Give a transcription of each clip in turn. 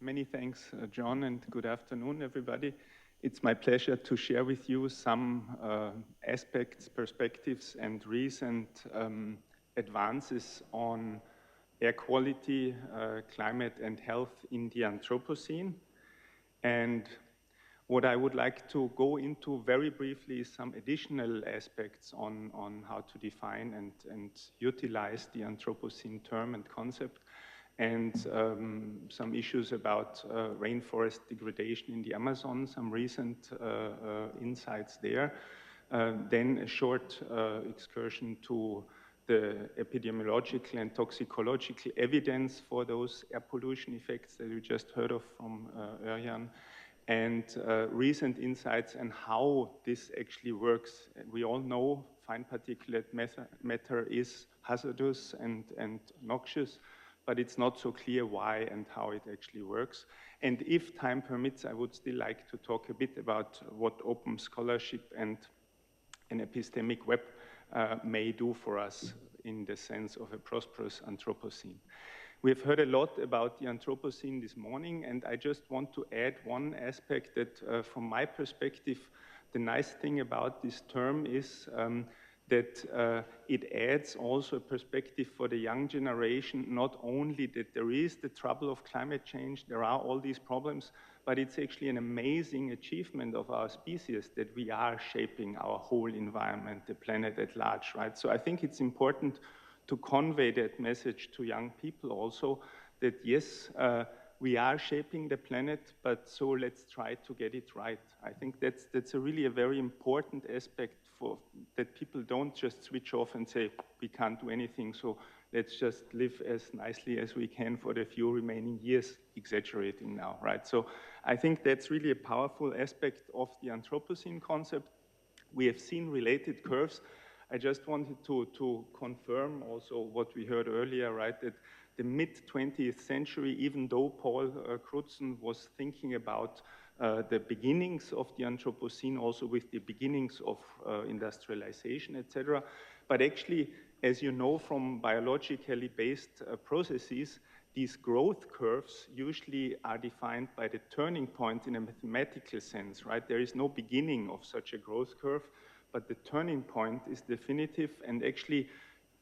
Many thanks, John, and good afternoon, everybody. It's my pleasure to share with you some aspects, perspectives, and recent advances on air quality, climate, and health in the Anthropocene. And what I would like to go into very briefly is some additional aspects on how to define and utilize the Anthropocene term and concept, and some issues about rainforest degradation in the Amazon, some recent insights there. Then a short excursion to the epidemiological and toxicological evidence for those air pollution effects that we just heard of from Örjan, and recent insights on how this actually works. We all know fine particulate matter is hazardous and noxious, but it's not so clear why and how it actually works. And if time permits, I would still like to talk a bit about what open scholarship and an epistemic web may do for us in the sense of a prosperous Anthropocene. We've heard a lot about the Anthropocene this morning, and I just want to add one aspect that, from my perspective, the nice thing about this term is that it adds also a perspective for the young generation, not only that there is the trouble of climate change, there are all these problems, but it's actually an amazing achievement of our species that we are shaping our whole environment, the planet at large, right? So I think it's important to convey that message to young people also, that yes, we are shaping the planet, but so let's try to get it right. I think that's really a very important aspect for that people don't just switch off and say, we can't do anything, so let's just live as nicely as we can for the few remaining years, exaggerating now, right? So I think that's really a powerful aspect of the Anthropocene concept. We have seen related curves. I just wanted to confirm also what we heard earlier, right, that the mid-20th century, even though Paul Crutzen was thinking about the beginnings of the Anthropocene, also with the beginnings of industrialization, etc. But actually, as you know from biologically based processes, these growth curves usually are defined by the turning point in a mathematical sense, right? There is no beginning of such a growth curve, but the turning point is definitive, and actually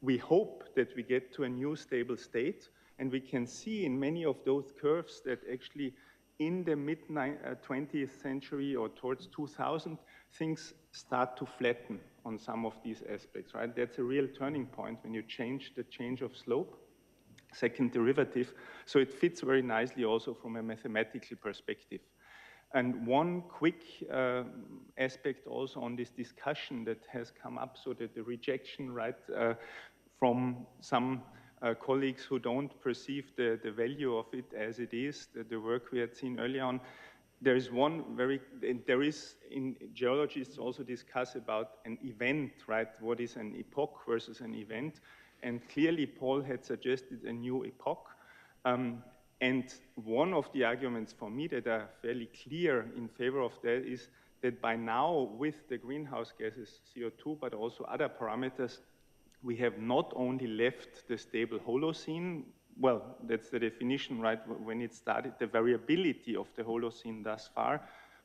we hope that we get to a new stable state, and we can see in many of those curves that actually in the mid-20th century or towards 2000, things start to flatten on some of these aspects, right? That's a real turning point when you change the change of slope, second derivative, so it fits very nicely also from a mathematical perspective. And one quick aspect also on this discussion that has come up, so that the rejection, right, from some colleagues who don't perceive the value of it as it is, the work we had seen earlier on, there is in geologists also discuss about an event, right? What is an epoch versus an event? And clearly Paul had suggested a new epoch. And one of the arguments for me that are fairly clear in favor of that is that by now, with the greenhouse gases, CO2, but also other parameters, we have not only left the stable Holocene, well, that's the definition, right, when it started, the variability of the Holocene thus far,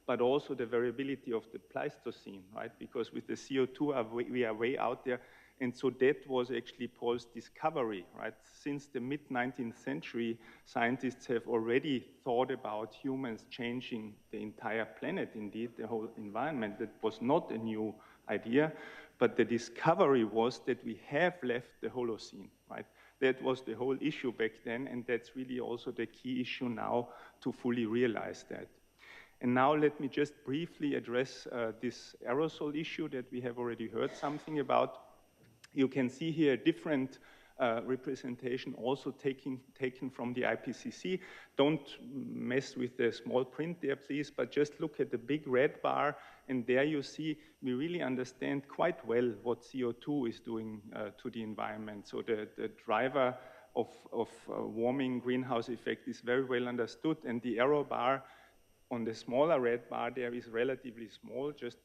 but also the variability of the Pleistocene, right, because with the CO2, we are way out there. And so that was actually Paul's discovery, right? Since the mid-19th century, scientists have already thought about humans changing the entire planet, indeed, the whole environment. That was not a new idea, but the discovery was that we have left the Holocene, right? That was the whole issue back then, and that's really also the key issue now to fully realize that. And now let me just briefly address this aerosol issue that we have already heard something about. You can see here a different representation also taken from the IPCC. Don't mess with the small print there, please, but just look at the big red bar, and there you see we really understand quite well what CO2 is doing to the environment. So the driver of warming greenhouse effect is very well understood, and the arrow bar on the smaller red bar there is relatively small, just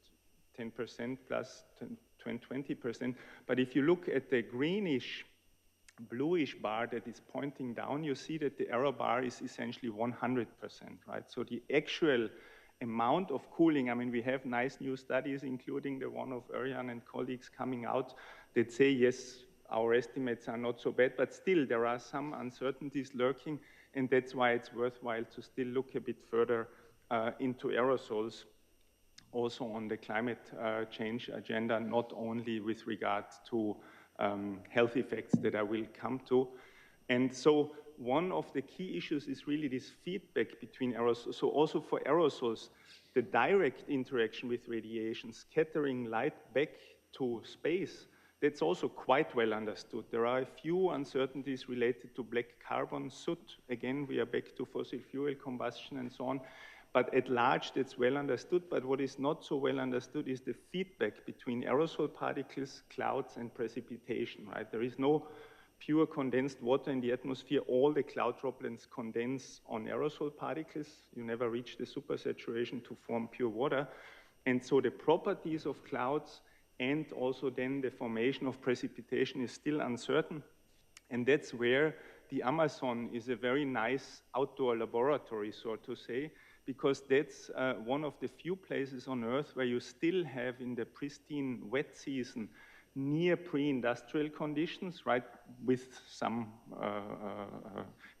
10% plus 20%. But if you look at the greenish bluish bar that is pointing down, you see that the error bar is essentially 100%, right? So the actual amount of cooling, I mean, we have nice new studies, including the one of Örjan and colleagues coming out that say, yes, our estimates are not so bad, but still there are some uncertainties lurking, and that's why it's worthwhile to still look a bit further into aerosols, also on the climate change agenda, not only with regard to health effects that I will come to. And so one of the key issues is really this feedback between aerosols. So also for aerosols, the direct interaction with radiation, scattering light back to space, that's also quite well understood. There are a few uncertainties related to black carbon soot. Again, we are back to fossil fuel combustion and so on. But at large, that's well understood. But what is not so well understood is the feedback between aerosol particles, clouds, and precipitation, right? There is no pure condensed water in the atmosphere. All the cloud droplets condense on aerosol particles. You never reach the supersaturation to form pure water. And so the properties of clouds and also then the formation of precipitation is still uncertain. And that's where the Amazon is a very nice outdoor laboratory, so to say, because that's one of the few places on Earth where you still have in the pristine wet season near pre-industrial conditions, right, with some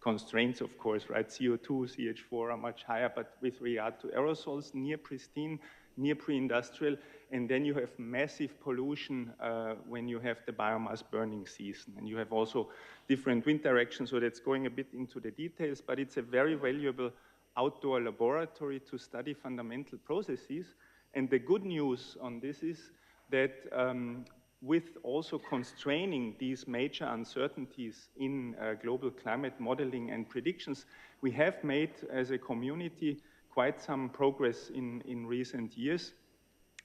constraints, of course, right? CO2, CH4 are much higher, but with regard to aerosols, near pristine, near pre-industrial, and then you have massive pollution when you have the biomass burning season. And you have also different wind directions, so that's going a bit into the details, but it's a very valuable outdoor laboratory to study fundamental processes. And the good news on this is that with also constraining these major uncertainties in global climate modeling and predictions, we have made as a community quite some progress in recent years.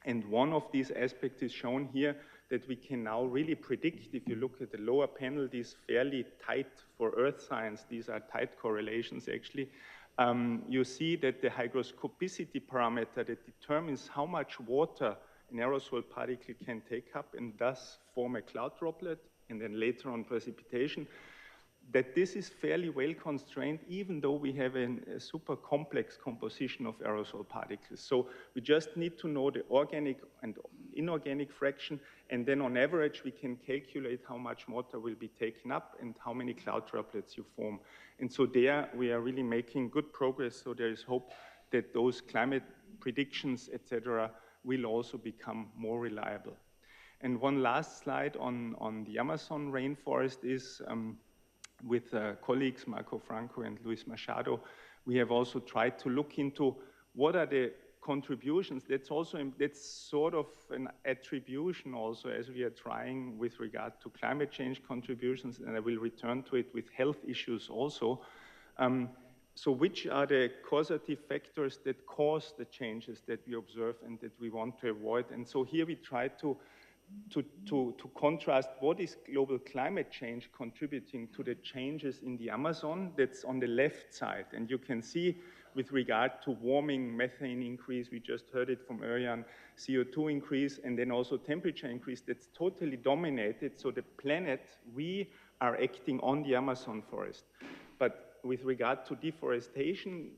And one of these aspects is shown here, that we can now really predict, if you look at the lower panel, these fairly tight, for Earth science, these are tight correlations actually. You see that the hygroscopicity parameter that determines how much water an aerosol particle can take up and thus form a cloud droplet, and then later on precipitation, that this is fairly well constrained, even though we have a super complex composition of aerosol particles. So we just need to know the organic and inorganic fraction, and then on average we can calculate how much water will be taken up and how many cloud droplets you form. And so there we are really making good progress, so there is hope that those climate predictions, etc., will also become more reliable. And one last slide on the Amazon rainforest is, with colleagues Marco Franco and Luis Machado, we have also tried to look into what are the contributions. That's sort of an attribution also, as we are trying with regard to climate change contributions, and I will return to it with health issues also. So which are the causative factors that cause the changes that we observe and that we want to avoid? And so here we try to contrast what is global climate change contributing to the changes in the Amazon. That's on the left side. And you can see with regard to warming, methane increase, we just heard it from Örjan, CO2 increase, and then also temperature increase, that's totally dominated. So the planet, we are acting on the Amazon forest. But with regard to deforestation,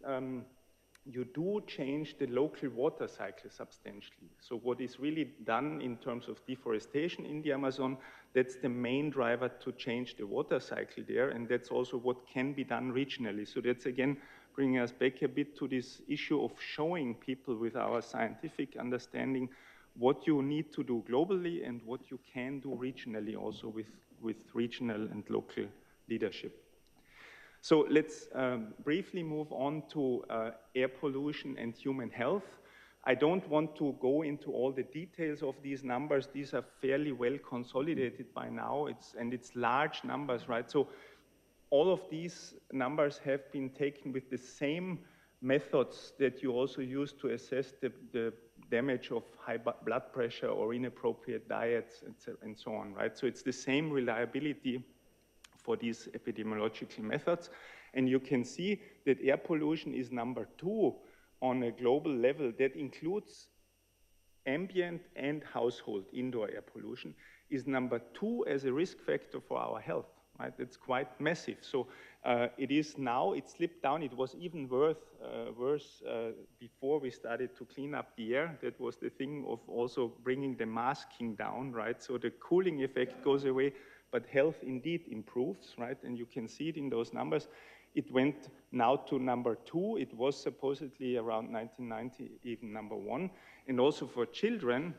you do change the local water cycle substantially. So what is really done in terms of deforestation in the Amazon, that's the main driver to change the water cycle there, and that's also what can be done regionally. So that's again bringing us back a bit to this issue of showing people with our scientific understanding what you need to do globally and what you can do regionally also with regional and local leadership. So let's briefly move on to air pollution and human health. I don't want to go into all the details of these numbers. These are fairly well consolidated by now, and it's large numbers, right? So all of these numbers have been taken with the same methods that you also use to assess the damage of high blood pressure or inappropriate diets, and so on, right? So it's the same reliability for these epidemiological methods. And you can see that air pollution is number 2 on a global level. That includes ambient and household indoor air pollution, is number 2 as a risk factor for our health, right? It's quite massive. So it is now, it slipped down. It was even worse before we started to clean up the air. That was the thing of also bringing the masking down, right? So the cooling effect goes away, but health indeed improves, right? And you can see it in those numbers. It went now to number 2. It was supposedly around 1990, even number 1. And also for children,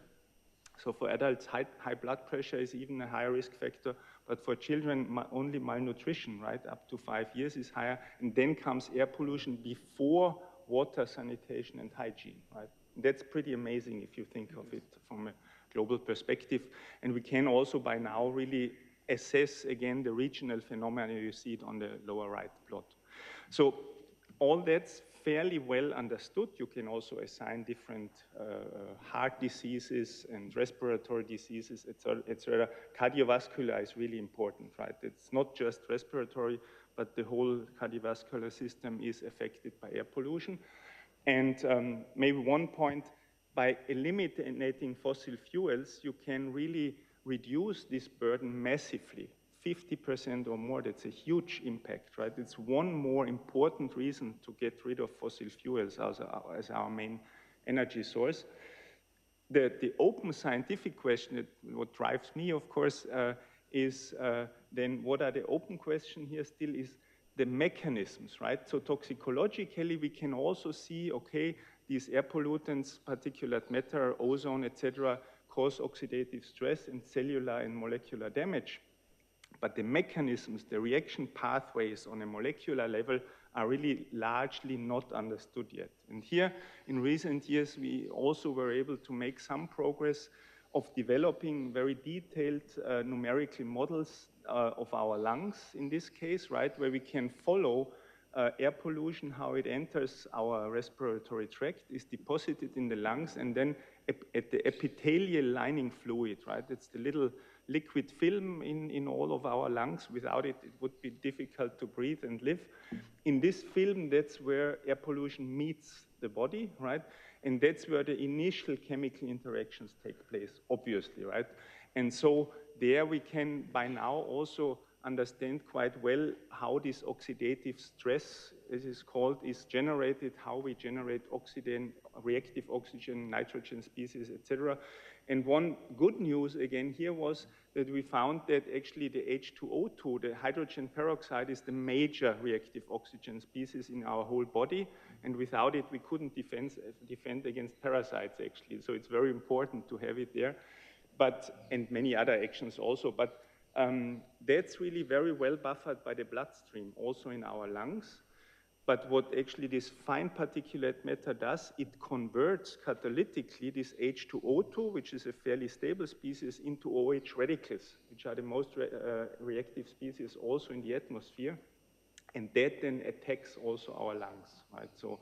so for adults, high blood pressure is even a higher risk factor, but for children, only malnutrition, right, up to 5 years is higher. And then comes air pollution before water, sanitation, and hygiene, right? That's pretty amazing if you think of it from a global perspective. And we can also by now really assess again the regional phenomena. You see it on the lower right plot. So all that's fairly well understood. You can also assign different heart diseases and respiratory diseases, etc. Cardiovascular is really important, right? It's not just respiratory, but the whole cardiovascular system is affected by air pollution. And maybe one point, by eliminating fossil fuels, you can really reduce this burden massively. 50% or more, that's a huge impact, right? It's one more important reason to get rid of fossil fuels as our main energy source. The open scientific question, what drives me, of course, is then what are the open questions here still is the mechanisms, right? So toxicologically, we can also see, okay, these air pollutants, particulate matter, ozone, etc., cause oxidative stress and cellular and molecular damage. But the mechanisms, the reaction pathways on a molecular level are really largely not understood yet. And here, in recent years, we also were able to make some progress of developing very detailed numerical models of our lungs, in this case, right, where we can follow air pollution, how it enters our respiratory tract, is deposited in the lungs, and then at the epithelial lining fluid, right? It's the little liquid film in all of our lungs. Without it, it would be difficult to breathe and live. In this film, that's where air pollution meets the body, right? And that's where the initial chemical interactions take place, obviously, right? And so there we can, by now, also understand quite well how this oxidative stress, as it's called, is generated, how we generate oxygen, reactive oxygen, nitrogen species, etc. And one good news again here was that we found that actually the H2O2, the hydrogen peroxide, is the major reactive oxygen species in our whole body. And without it, we couldn't defend against parasites, actually. So it's very important to have it there. But, and many other actions also. But that's really very well buffered by the bloodstream, also in our lungs. But what actually this fine particulate matter does, it converts catalytically this H2O2, which is a fairly stable species, into OH radicals, which are the most reactive species also in the atmosphere. And that then attacks also our lungs, right? So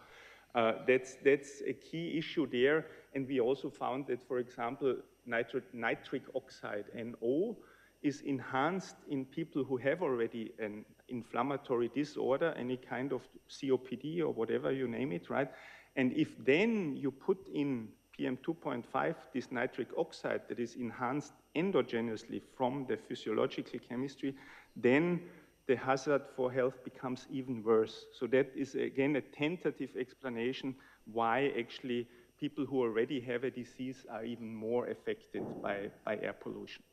that's a key issue there. And we also found that, for example, nitric oxide, NO, is enhanced in people who have already an inflammatory disorder, any kind of COPD or whatever you name it, right? And if then you put in PM2.5, this nitric oxide that is enhanced endogenously from the physiological chemistry, then the hazard for health becomes even worse. So that is, again, a tentative explanation why actually people who already have a disease are even more affected by air pollution.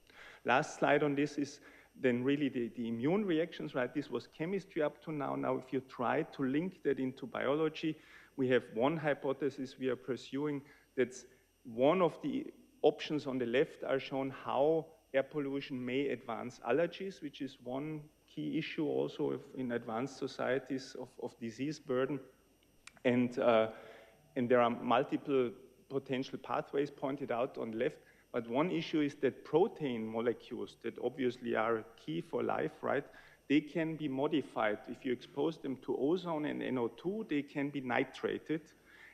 Last slide on this is then really the immune reactions, right? This was chemistry up to now. Now, if you try to link that into biology, we have one hypothesis we are pursuing. That's one of the options on the left are shown how air pollution may advance allergies, which is one key issue also in advanced societies of disease burden. And there are multiple potential pathways pointed out on the left. But one issue is that protein molecules that obviously are key for life, right? They can be modified. If you expose them to ozone and NO2, they can be nitrated.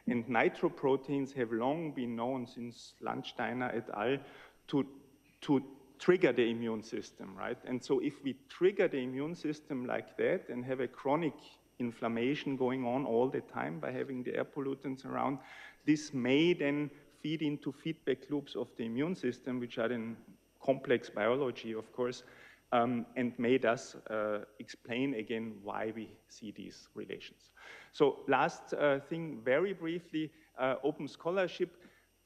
And nitroproteins have long been known since Landsteiner et al. to trigger the immune system, right? And so if we trigger the immune system like that and have a chronic inflammation going on all the time by having the air pollutants around, this may then feed into feedback loops of the immune system, which are then complex biology, of course, and made us explain again why we see these relations. So last thing, very briefly, open scholarship.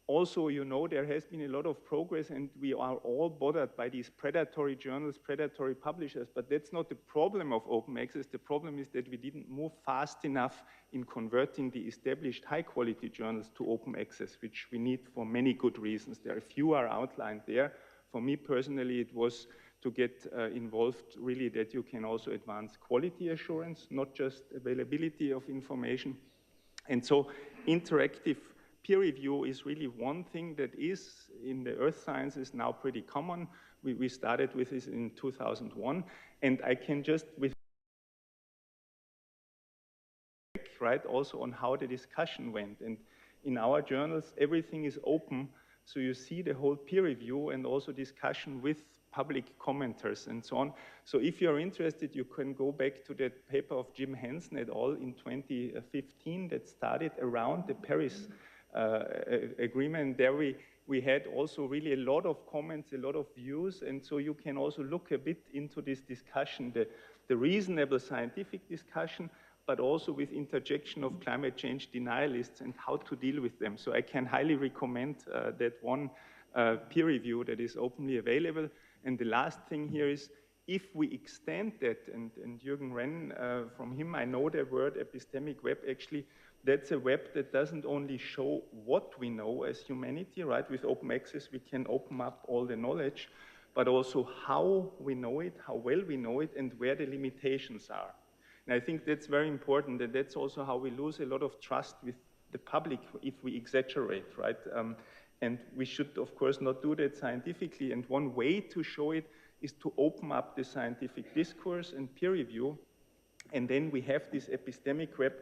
Also, you know, there has been a lot of progress, and we are all bothered by these predatory journals, predatory publishers, but that's not the problem of open access. The problem is that we didn't move fast enough in converting the established high-quality journals to open access, which we need for many good reasons. There are a few are outlined there. For me personally, it was to get involved really that you can also advance quality assurance, not just availability of information. And so interactive peer review is really one thing that is in the earth sciences now pretty common. We started with this in 2001, and I can just right also on how the discussion went. And in our journals, everything is open, so you see the whole peer review and also discussion with public commenters and so on. So if you're interested, you can go back to that paper of Jim Henson et al. In 2015 that started around the Paris agreement. There we had also really a lot of comments, a lot of views, and so you can also look a bit into this discussion, the reasonable scientific discussion, but also with interjection of climate change denialists and how to deal with them. So I can highly recommend that one peer review that is openly available. And the last thing here is, if we extend that, and Jürgen Renn, from him I know the word epistemic web, actually, that's a web that doesn't only show what we know as humanity, right? With open access, we can open up all the knowledge, but also how we know it, how well we know it, and where the limitations are. And I think that's very important, and that's also how we lose a lot of trust with the public if we exaggerate, right? And we should, of course, not do that scientifically. And one way to show it is to open up the scientific discourse and peer review. And then we have this epistemic web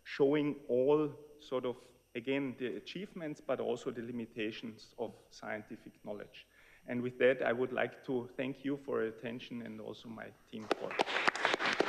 showing all sort of, again, the achievements, but also the limitations of scientific knowledge. And with that, I would like to thank you for your attention and also my team for it.